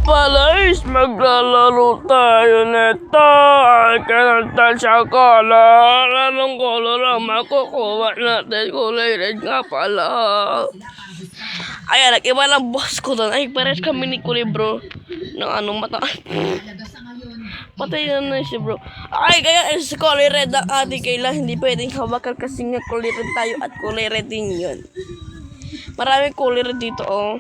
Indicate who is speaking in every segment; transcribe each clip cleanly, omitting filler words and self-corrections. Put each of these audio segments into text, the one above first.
Speaker 1: pala is maglalaro tayo nito. Ay, kananta sa color. Anong color ang makukuha natin? Kulay red nga pala. Ayan, nag-iba lang boss ko doon. Ay, pares kami ni Kulay bro. Ng anong mata. Patay na siya bro. Ay, kaya is kulay red ang ating kailan. Hindi pwedeng hawakan kasi nga kulay red tayo at kulay red din yun. Maraming kulay red dito oh.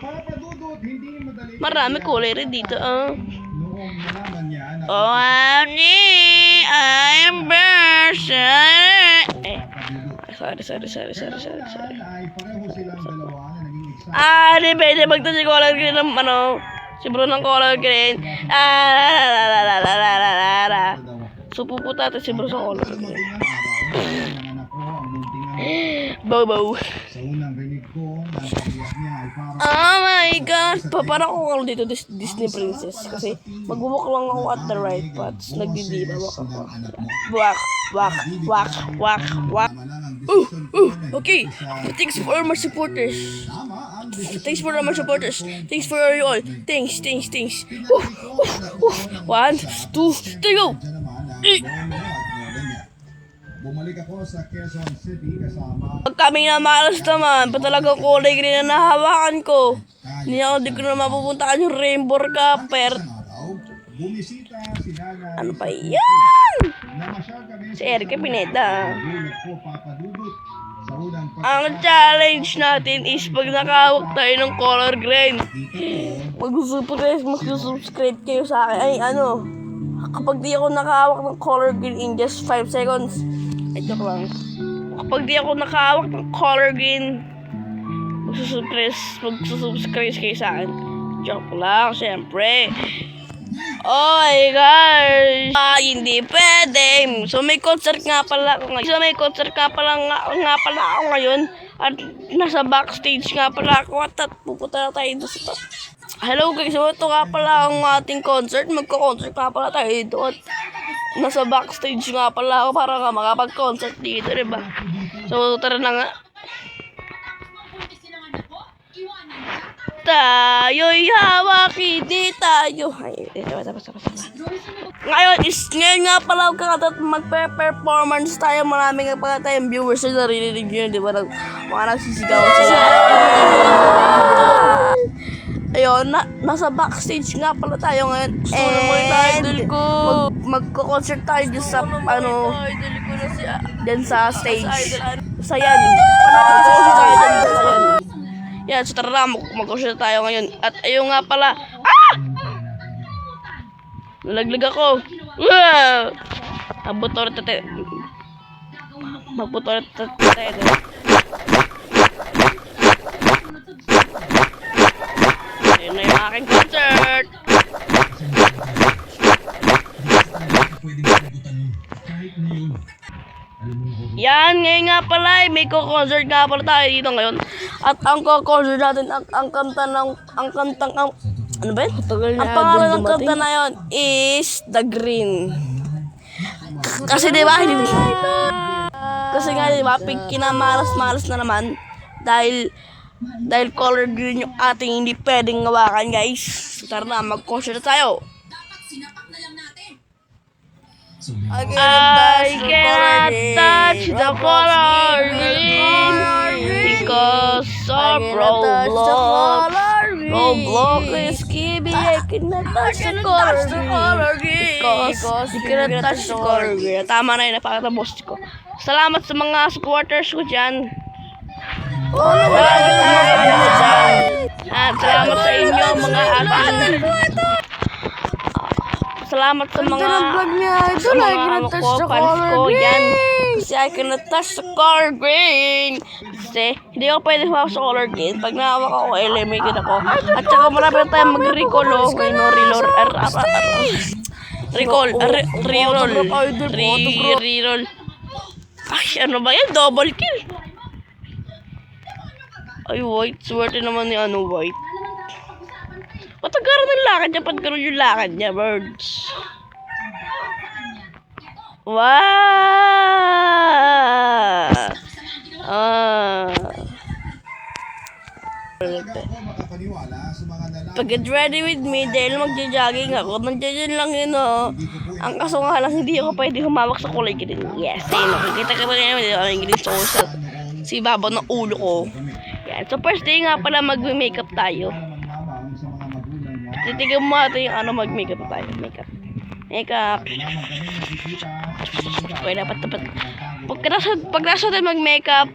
Speaker 1: Marami kulay rin dito, oh. Oh, I'm Bersa. Sorry. Di pwede magtasi color green ng, si bro ng color green. So, pupunta natin si bro sa color green. Bow. Oh my god! Parang ako dito Disney princess kasi mag-walk lang ako at the right paths. Nagdidiba ako. Wak. Okay. Thanks for my supporters. Thanks for my supporters. Thanks for you all. Thanks. 1, 2, 3, go!
Speaker 2: Bumalik ako sa Quezon City kasama.
Speaker 1: Pag kami na malas naman, pa talagang kulay green na nahawakan ko. Hindi ko na mapupuntaan yung Rainbow Copper.
Speaker 2: Bumisita si Nanay.
Speaker 1: Ano pa yan?
Speaker 2: Namasyal kami
Speaker 1: Si Erika Pineda.
Speaker 2: Gulat ko papadudot sa unang
Speaker 1: Ang challenge natin is pag nakahawak tayo ng color green, mag-subscribe kayo sa akin. Ay, kapag di ako nakahawak ng color green in just 5 seconds, ay, joke lang. Kapag di ako nakahawak ng color green, magsusubscribe kayo sa akin. Joke lang, syempre. Oh my gosh! Hindi pwede. So may concert nga pala ako ngayon. At nasa backstage nga pala ako at pupunta na tayo dito sa top. Hello guys, so ito nga pala ang ating concert. Magko-concert nga pala tayo dito at nasa backstage nga pala ako para nga makapag-concert dito, diba? So tara na nga. Tayo'y hawak, hindi tayo. Ay, tapos. Ngayon nga pala magpe-performance tayo. Maraming nga pala tayong viewers na naririnig nyo, di ba? Mga nagsisigaw sila. Ayun, nasa backstage nga pala tayo ngayon. And magko-concert tayo dyan sa, dyan sa stage. Sa yan. Yan, so tara, mag-concert tayo ngayon. At ayun nga pala. Nalaglag ako. Magbutor tate. Ayun na yung aking concert. Yan, ngayon nga pala, may concert nga pala tayo dito ngayon. At ang concert natin, ang pangalan ng kanta na yun is The Green. Kasi diba, pag kinamalas-malas na naman, dahil color green yung ating hindi pwedeng ngawakan, guys. So tara na, mag-concert tayo. I cannot touch the color green because of Roblox is giving. I cannot touch the color green because you cannot touch the color green. Tama na yun, napakatapos ko. Salamat sa mga supporters ko dyan. At salamat sa inyo mga ating. Salamat sa mga fans ko yan. Kasi I cannot touch the color green. Kasi hindi ako pwede hawak sa color green. Pag nahawak ako, eliminated ako. At saka marami na tayong mag-recall. Reroll. Ay, ano ba yan? Double kill. Ay, white. Swerte naman ni white. Patagaran ng lakad niya, patagaran yung lakad niya, birds. Wow!
Speaker 2: Ako makapaniwala sa mga
Speaker 1: Pag-get ready with me dahil magja-jogging ako. Nandiyan lang yun, oh. Ang kaso nga lang, hindi ako pwede humawak sa kulay green. Yes, ayun, nakikita ka ba ngayon, hindi ako yung green social. Si babaw ng ulo ko. Yan. So, first day nga pala mag-makeup tayo.
Speaker 2: Mamang sa mga magulang niya.
Speaker 1: Titignan mo natin yung ano mag-makeup tayo. Makeup. Okay, dapat. Pag nasa tayo mag-makeup,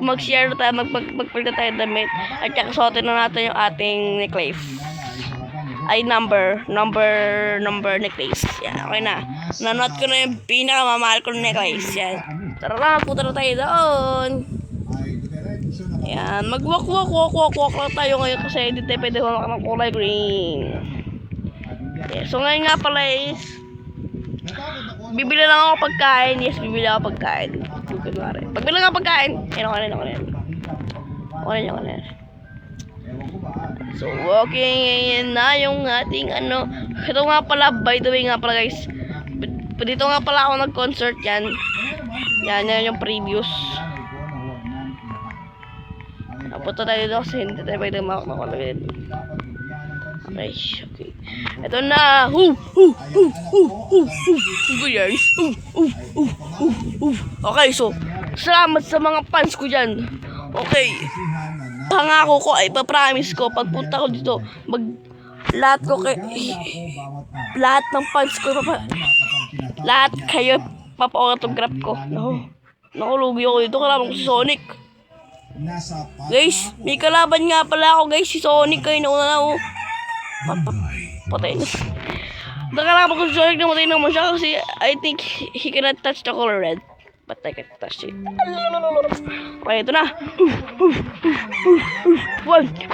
Speaker 1: mag-share tayo, magpagda tayo damit. At saka suotin na natin yung ating necklace. Ay, number necklace. Yan, okay na. Nanot ko na yung pinakamamahal ko na necklace. Yan. Tara na, punta na tayo doon. Ayan, mag-walk lang tayo ngayon kasi hindi tayo pwede humak ng kulay green. Okay, so ngayon nga pala is bibili lang ako pagkain. Yes, bibili ako pagkain. Pagbili lang ako pagkain. Ayun, ako na. So, okay na yung ating ano. Ito nga pala, by the way nga pala guys. Dito nga pala ako nag-concert yan. Yan yung previous. Napunta tayo dito kasi hindi tayo pwede makulagay dito. Okay. Ito na. Guys. Okay, so salamat sa mga fans ko dyan. Okay. Pangako ko ay papromise ko pagpunta ko dito, lahat ng fans ko lahat kayo papa-autograph ko. Nakulugi ako dito, kalaban ko si Sonic. Guys, may kalaban nga pala ako guys, si Sonic kayo nauna na ako. Patay na. Nakalaban ko si Sonic na matay naman siya kasi I think he cannot touch the color red. But I can touch it. Okay, ito na. 1,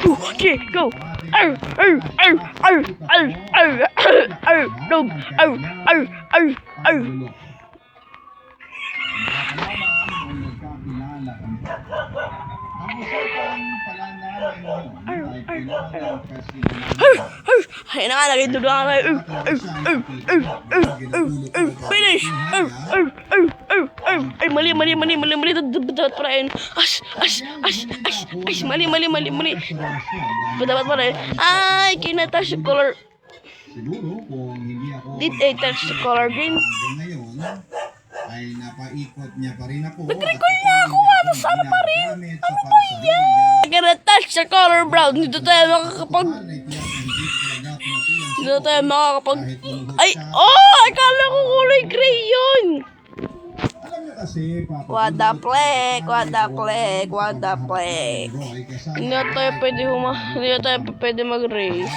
Speaker 1: 2, 3, go! Ay na nga, naging dulo nga tayo. Finish! Ay, mali. Dapat pa rin. Mali. Dapat pa rin. Ay, kinatouch the color.
Speaker 2: Siguro kung hindi ako
Speaker 1: Did I touch the color green?
Speaker 2: ngayon ay napaikot niya pa rin ako.
Speaker 1: Kuya, ako ano saan pa rin? Ano ba yan? Kinatouch the color brown. Dito tayo makakapag... Ay, akala ko kulay gray yun.
Speaker 2: Alam niyo kasi, Papa,
Speaker 1: What the play. Hindi na tayo pwede mag-race.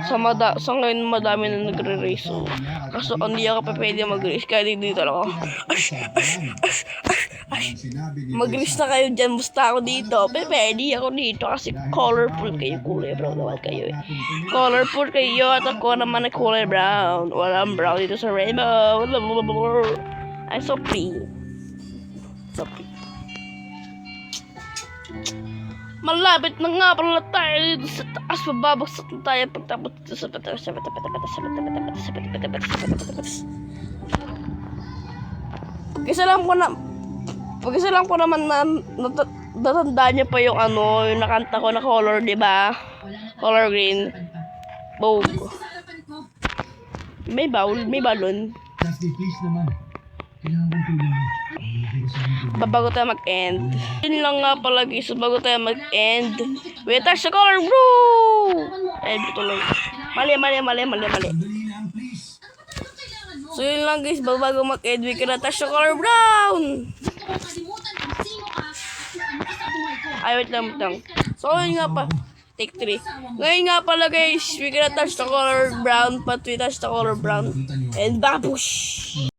Speaker 1: Sa ngayon madami na nagre-race. So, kaso hindi ako pa pwede mag-race. Kaya dito lang ako. Mag-race na kayo dyan. Basta ako dito. Pwede ako dito. Kasi colorful kayo. Kulay brown naman kayo. Colorful kayo. At ako naman na kulay brown. Walang brown dito sa rainbow. I'm so pretty. Malapit na nga pala tayo dito sa taas. Mababagsak na tayo pagtapos dito sa batas. Pag-isa lang ko naman na natandaan niyo pa yung ano, yung nakanta ko na color, di ba? Color green. Bow. May balon.
Speaker 2: Plastic please naman. Kailangan kong tulungan.
Speaker 1: Bago tayo mag-end. Yun lang nga pala guys. Bago tayo mag-end. Wait, touch the color blue! Ay, ito lang. Mali. So yun lang guys. Bago mag-end, we can touch the color brown! Ay, wait lang. So yun nga pa. Take 3. Ngayon nga pala guys, we can touch the color brown, but we touch the color brown. And babush!